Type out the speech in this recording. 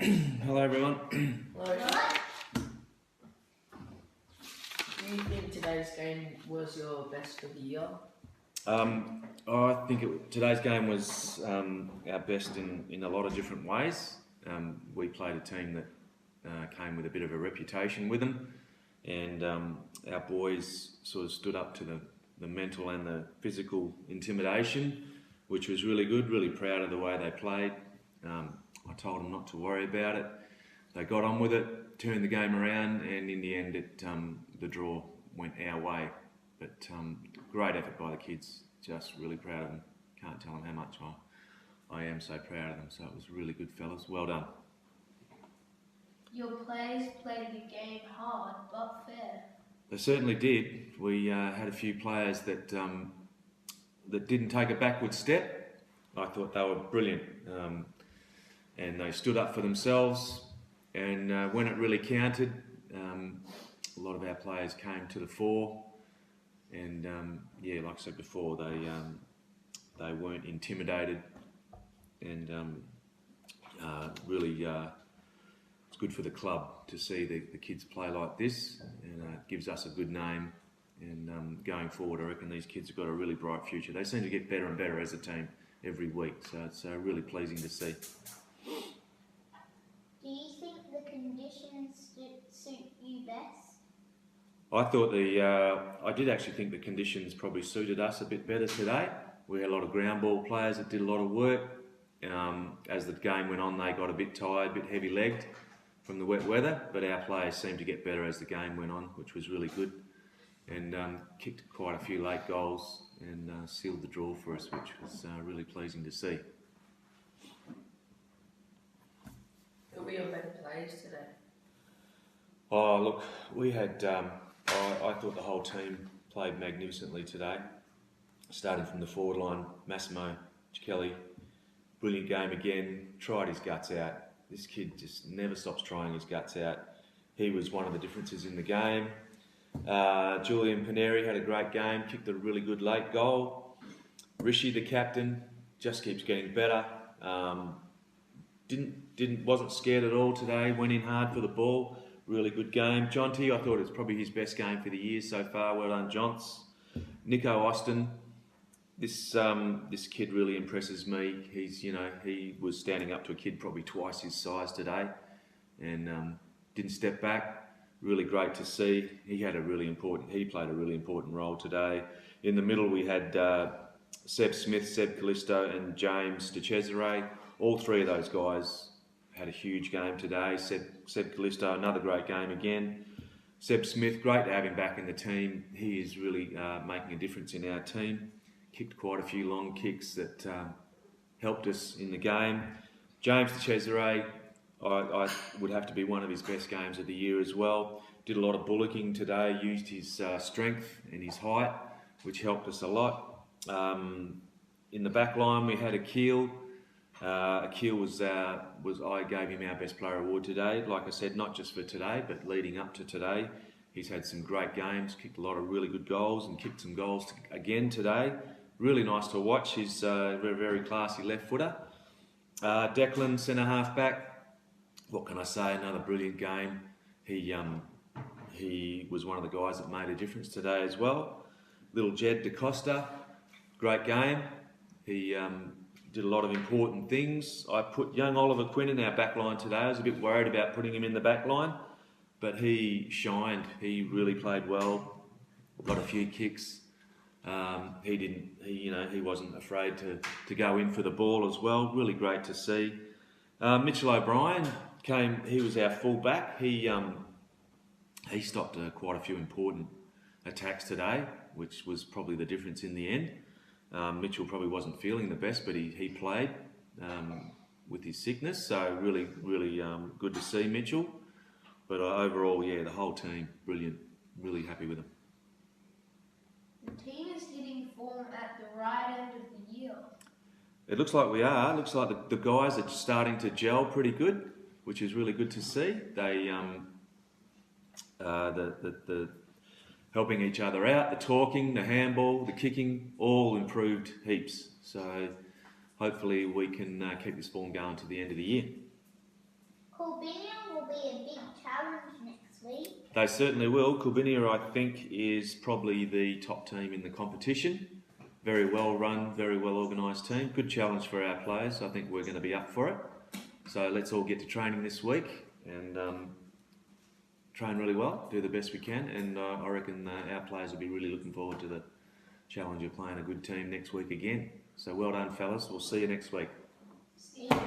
Hello everyone. Hello. Do you think today's game was your best for the year? I think today's game was our best in a lot of different ways. We played a team that came with a bit of a reputation with them, and our boys sort of stood up to the mental and the physical intimidation, which was really good. Really proud of the way they played. I told them not to worry about it. They got on with it, turned the game around, and in the end, the draw went our way. But great effort by the kids. Just really proud of them. Can't tell them how much I am so proud of them. So it was really good, fellas. Well done. Your players played the game hard but fair. They certainly did. We had a few players that didn't take a backward step. I thought they were brilliant. And they stood up for themselves, and when it really counted, a lot of our players came to the fore, and like I said before, they weren't intimidated, and really it's good for the club to see the kids play like this, and it gives us a good name, and going forward I reckon these kids have got a really bright future. They seem to get better and better as a team every week, so it's really pleasing to see. Do you think the conditions suit you best? I did actually think the conditions probably suited us a bit better today. We had a lot of ground ball players that did a lot of work. As the game went on, they got a bit tired, a bit heavy-legged from the wet weather, but our players seemed to get better as the game went on, which was really good, and kicked quite a few late goals and sealed the draw for us, which was really pleasing to see. Who were your better players today? Oh, look, we had, I thought the whole team played magnificently today. Starting from the forward line, Massimo Kelly, brilliant game again, tried his guts out. This kid just never stops trying his guts out. He was one of the differences in the game. Julian Paneri had a great game, kicked a really good late goal. Rishi, the captain, just keeps getting better. Wasn't scared at all today, went in hard for the ball. Really good game. Jonty, I thought it was probably his best game for the year so far. Well done, Jonts. Nico Austin, this kid really impresses me. He was standing up to a kid probably twice his size today, and didn't step back. Really great to see. He played a really important role today. In the middle we had Seb Smith, Seb Callisto, and James De Cesare. All three of those guys had a huge game today. Seb Callisto, another great game again. Seb Smith, great to have him back in the team. He is really making a difference in our team. Kicked quite a few long kicks that helped us in the game. James De Cesare, I would have to be one of his best games of the year as well. Did a lot of bullocking today, used his strength and his height, which helped us a lot. In the back line we had Akil. Akil I gave him our best player award today. Like I said, not just for today, but leading up to today. He's had some great games, kicked a lot of really good goals, and kicked some goals again today. Really nice to watch. He's a very classy left footer. Declan, centre half back. What can I say? Another brilliant game. He was one of the guys that made a difference today as well. Little Jed DaCosta, great game. He did a lot of important things. I put young Oliver Quinn in our back line today. I was a bit worried about putting him in the back line, but he shined. He really played well. Got a few kicks. He wasn't afraid to go in for the ball as well. Really great to see. Mitchell O'Brien came. He was our full back. He stopped quite a few important attacks today, which was probably the difference in the end. Mitchell probably wasn't feeling the best, but he played with his sickness, so really good to see Mitchell. But overall, the whole team, brilliant. Really happy with them. The team is hitting form at the right end of the year. It looks like we are. It looks like the guys are starting to gel pretty good, which is really good to see. They the helping each other out, the talking, the handball, the kicking, all improved heaps. So hopefully we can keep this form going to the end of the year. Corbinian will be a big challenge next week. They certainly will. Corbinian, I think, is probably the top team in the competition. Very well run, very well organised team. Good challenge for our players. I think we're going to be up for it. So let's all get to training this week and train really well, do the best we can, and I reckon our players will be really looking forward to the challenge of playing a good team next week again. So well done, fellas. We'll see you next week. See you.